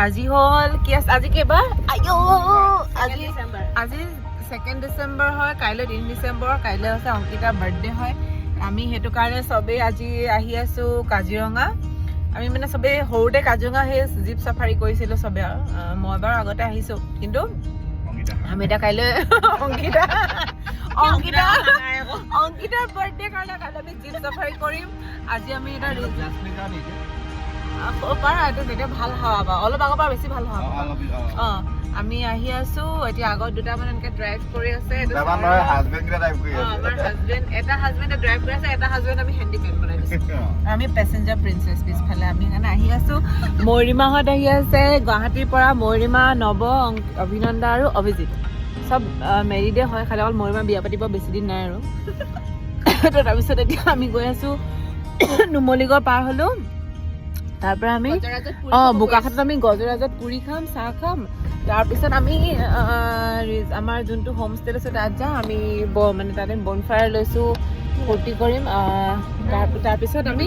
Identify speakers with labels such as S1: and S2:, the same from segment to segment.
S1: আজি হল কি আছে আজি কেইবাৰ আজি 2 ডিচেম্বৰ হয় কাইলৈ 3 ডিচেম্বৰ কাইলৈ আছে অংকিতাৰ বাৰ্থডে হয় আমি সেইটো কাৰণে চবেই আজি আহি আছো কাজিৰঙা আমি মানে চবেই সৰুতে কাজিৰঙা সেই জীপ চাফাৰী কৰিছিলো চবে মই বাৰু আগতে আহিছো কিন্তু আমি এটা কাইলৈ অংকিতাৰ বাৰ্থডে কাৰণে কাইলৈ আমি জীপ চাফাৰী কৰিম আজি আমি এটা যেতিয়া ভাল হাৱা পাওঁ অলপ আগৰ পৰা বেছি ভাল হাৱা পাওঁ আমি আহি আছো এতিয়া আগত দুটা মানে এনেকে ড্ৰাইভ কৰি আছে আমাৰ হাজবেণ্ড এটা হাজবেণ্ডে ড্ৰাইভ কৰি আছে এটা হাজবেণ্ড আমি হেণ্ডিমেন বনাই দিছো আমি পেচেঞ্জাৰ প্ৰিন্সেছ পিছফালে আমি কাৰণে আহি আছো ময়ূৰীমাহঁত আহি আছে গুৱাহাটীৰ পৰা ময়ূৰীমা নৱ অভিনন্দা আৰু অভিজিত চব মেৰিডে হয় খালি অকল ময়ূৰীমা বিয়া পাতিব বেছি দিন নাই আৰু তাৰপিছত এতিয়া আমি গৈ আছো নুমলীগড় পাৰ হলো তাৰ পৰা আমি বোকাখাতত আমি গজৰাজত পুৰি খাম চাহ খাম তাৰপিছত আমি আমাৰ যোনটো হোমষ্টে আছে তাত যাওঁ আমি মানে তাতে বনফায়াৰ লৈছোঁ ফূৰ্তি কৰিম তাৰপিছত আমি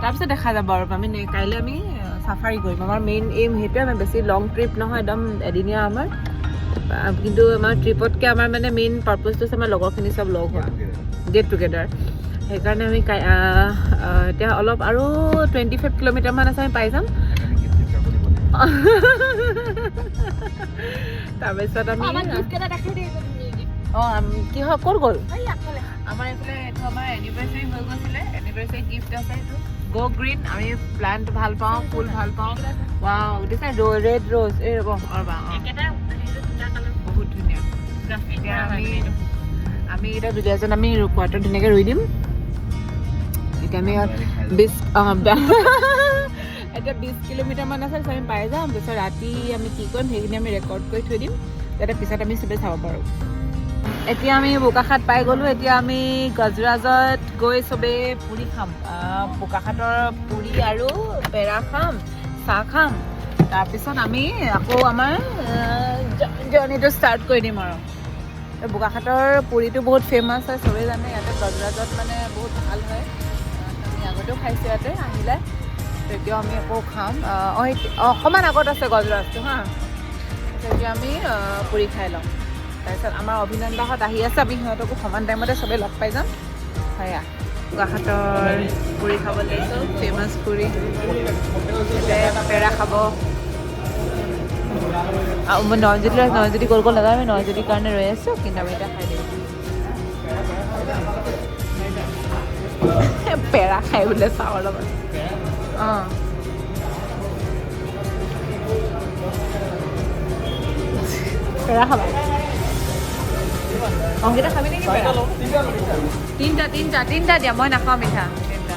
S1: তাৰপিছত দেখা যাব আৰু আমি কাইলৈ আমি চাফাৰী কৰিম আমাৰ মেইন এইম সেইটোৱে আমাৰ বেছি লং ট্ৰিপ নহয় একদম এদিনীয়া আমাৰ কিন্তু আমাৰ ট্ৰিপতকৈ আমাৰ মানে মেইন পাৰ্পজটো আছে আমাৰ লগৰখিনি চব লগ হোৱা গেট টুগেডাৰ সেইকাৰণে আমি এতিয়া অলপ আৰু 25 কিলোমিটাৰমান আছে আমি পাই যাম তাৰপিছত আমি কি হয় ক'ত গ'ল আমাৰ এইফালে এইটো আমাৰ এনিভাৰ্চাৰী হৈ গৈছিলে এনিভাৰ্চাৰী গিফ্ট আছে এইটো গ' গ্ৰীণ আমি প্লান্ট ভাল পাওঁ ফুল ভাল পাওঁ ৱাও দিছে ৰেড ৰ'জ এই ৰ'ব বহুত ধুনীয়া এতিয়া আমি এতিয়া দুজন আমি কোৱাৰ্টাৰ ধুনীয়াকৈ ৰুই দিম এতিয়া আমি এতিয়া 20 কিলোমিটাৰমান আছে আমি পাই যাম তাৰপিছত ৰাতি আমি কি কৰিম সেইখিনি আমি ৰেকৰ্ড কৰি থৈ দিম যাতে পিছত আমি চবেই চাব পাৰোঁ এতিয়া আমি বোকাখাত পাই গ'লোঁ এতিয়া আমি গজৰাজত গৈ চবেই পুৰি খাম বোকাখাতৰ পুৰি আৰু পেৰা খাম চাহ খাম তাৰপিছত আমি আকৌ আমাৰ জাৰ্ণিটো ষ্টাৰ্ট কৰি দিম আৰু বোকাখাতৰ পুৰিটো বহুত ফেমাছ হয় চবেই জানে ইয়াতে গজৰাজত মানে বহুত ভাল হয় আমি আগতেও খাইছোঁ ইয়াতে আহিলে তেতিয়াও আমি আকৌ খাম অকণমান আগত আছে গজৰাজটো হা তেতিয়া আমি পুৰি খাই ল'ম তাৰপিছত আমাৰ অভিনন্দাহঁত আহি আছে আমি সিহঁতকো সমান টাইমতে চবেই লগ পাই যাম সেয়া বোকাখাতৰ পুৰি খাব লাগিছোঁ ফেমাছ পুৰি পেৰা খাব মই নয়জ্যোতি গ'ল নাযাওঁ আমি নয়জ্যোতিৰ কাৰণে ৰৈ আছোঁ কিন্তু আমি এতিয়া খাই দিম পেৰা খাই বোলে চাহৰ লগত পেৰা খাবা অংকিতা খাবি নেকি পেৰা তিনিটা দিয়া মই নাখাওঁ মিঠা তিনিটা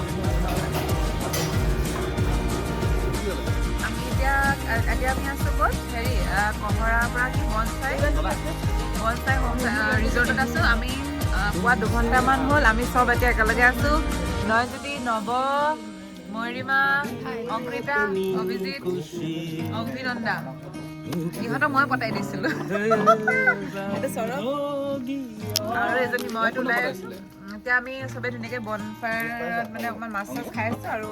S1: আমি এতিয়া আমি আছোঁ ক'ত হেৰি কহৰাৰ পৰা কি বনচাই হোম ৰিজৰ্টত আছোঁ আমি পুৱা 2 ঘণ্টামান হ'ল আমি চব এতিয়া একেলগে আছোঁ নয়জ্যোতি নৱ ময়ূৰীমা অংকিতা অভিজিত অভিনন্দা ইহঁতক মই পতাই দিছিলোঁ আৰু এজনী মইতো ওলাই এতিয়া আমি চবেই ধুনীয়াকৈ বনফায়াৰত মানে অকণমান মাছ চাছ খাই আছোঁ আৰু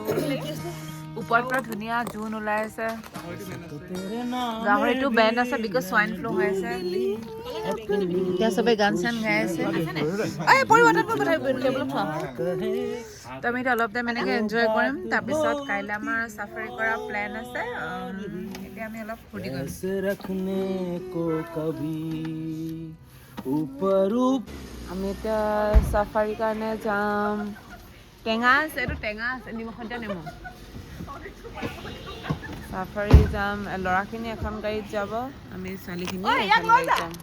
S1: ওপৰত পৰা ধুনীয়া জোন ওলাই আছে গাহৰিটো বেণ্ড আছে বিকজ সোৱাইন ফ্লু হৈ আছে এতিয়া চবেই গান চান গাই আছে তো আমি এতিয়া অলপ টাইম এনেকৈ এনজয় কৰিম তাৰপিছত কাইলৈ আমাৰ চাফাৰী কৰা প্লেন আছে এতিয়া আমি অলপ ফূৰ্তি কৰিম আমি এতিয়া চাফাৰীৰ কাৰণে যাম টেঙা আছে এইটো টেঙা আছে নিমখত দিয়া নেমু চাফাৰী যাম ল'ৰাখিনি এখন গাড়ীত যাব আমি ছোৱালীখিনি এখন গাড়ীত যাম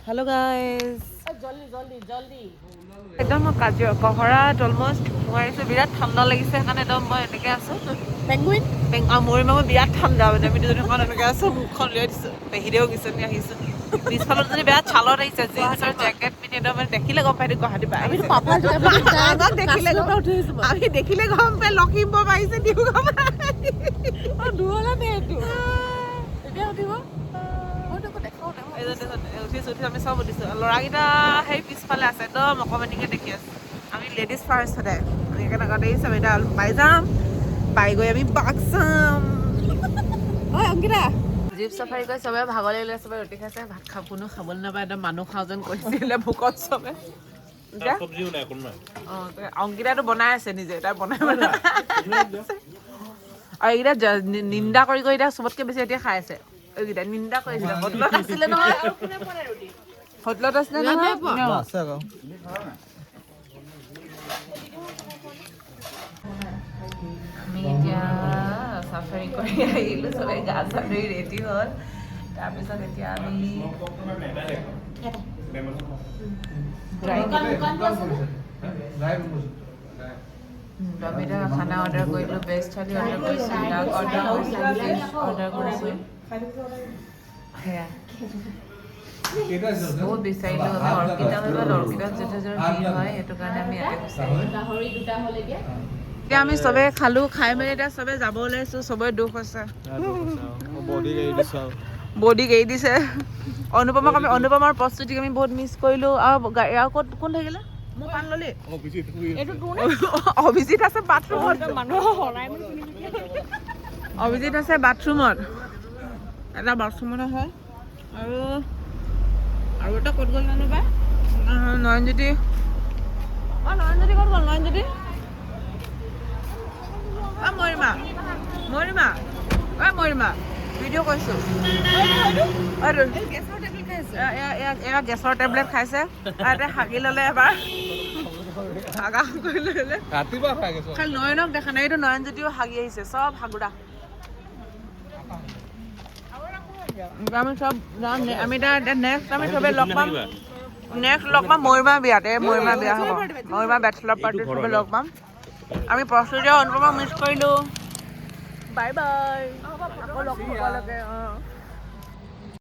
S1: হেল্ল' গাইজ একদম মই কহৰাত অলমষ্ট সোমাইছোঁ বিৰাট ঠাণ্ডা লাগিছে সেইকাৰণে একদম মই এনেকৈ আছোঁ ময়ূৰীমা মই বিৰাট ঠাণ্ডা মানে আমি দুজনী অকণ এনেকৈ আছোঁ মুখখন উলিয়াই দিছোঁ পেহীদেও কিজনী আহিছোঁ পিছফালত যদি বেয়া ছালত আহিছে জিন্সৰ জেকেট পিন্ধি একদম মানে দেখিলে গম পাই গুৱাহাটী পাই আমি দেখিলে গম পাই লখিমপুৰ পাইছে উঠিছোঁ আমি চব উঠিছোঁ ল'ৰাকেইটা সেই পিছফালে আছে একদম অকণমানিকৈ দেখি আছোঁ আমি লেডিজ ফাৰ্ষ্ট সদায় একেলগতে চব এটা পাই যাম পাই গৈ আমি বাঘ চাম অংকিতা জীপ চাফাৰী কৰি চবে ভাগৰ লাগিলে চবে ৰুটি খাইছে ভাত কোনো খাবলৈ নাপায় একদম মানুহ খাওঁ যেন কৰিছিলে ভোকত চবে অংকিতাটো বনাই আছে নিজে তাই বনাই আৰু এইকেইটা নিন্দা কৰি কৰি এতিয়া চবতকে বেছি এতিয়া খাই আছে এইকেইটা নিন্দা কৰিছিলে হোটেলত আছিলে নহয় হোটেলত আছিলে নহয় আমি এতিয়া চাফাৰী কৰি আহিলোঁ চবেই গা চা ধুই ৰেডি হ'ল তাৰপিছত এতিয়া আমি আমি এতিয়া খানা অৰ্ডাৰ কৰিলোঁ ভেজ থালি অৰ্ডাৰ কৰিছোঁ ডাক অৰ্ডাৰ কৰিছোঁ ফিছ অৰ্ডাৰ কৰিছোঁ সেয়া বহুত বিচাৰিলোঁ আমি অৰ্কিতা হৈ গ'ল অৰ্কিতাত যথেষ্ট ভিৰ হয় সেইটো কাৰণে আমি ইয়াতে বিচাৰিলোঁ এতিয়া আমি চবে খালোঁ খাই মেলি এতিয়া চবে যাব ওলাইছোঁ চবৰে দুখ হৈছে বডিক এৰি দিছে অনুপমাৰ প্ৰস্তুতিক আমি বহুত মিছ কৰিলোঁ আৰু ক'ত কোন থাকিলে মোৰ পাণ ললি অভিজিত আছে বাথৰুমত অভিজিত আছে বাথৰুমত এটা বাথৰুমতে হয় আৰু এটা ক'ত গ'ল জানো পাই নয়নজ্যোতি নয়নজ্যোতি ক'ত গ'ল নয়নজ্যোতি মৰিমা ভিডিঅ' কৈছোঁ গেছৰ টেবলেট খাইছে এতিয়া হাগি ল'লে এবাৰ হাগা কৰি ল'লে খালি নয়নক দেখা নাই এইটো নয়নজ্যোতিও হাগি আহিছে চব হাগুৰা আমি চব যাম আমি এতিয়া নেক্সট আমি চবে লগ পাম মৰিমা বিয়াতে মৰিমা বিয়া হ'ব মৰিমা বেচেলৰ পাৰ্টিত চবে লগ পাম আমি প্ৰস্তুতি অনুপমা মিছ কৰিলোঁ বাই বাই আকৌ লগ পাব লাগে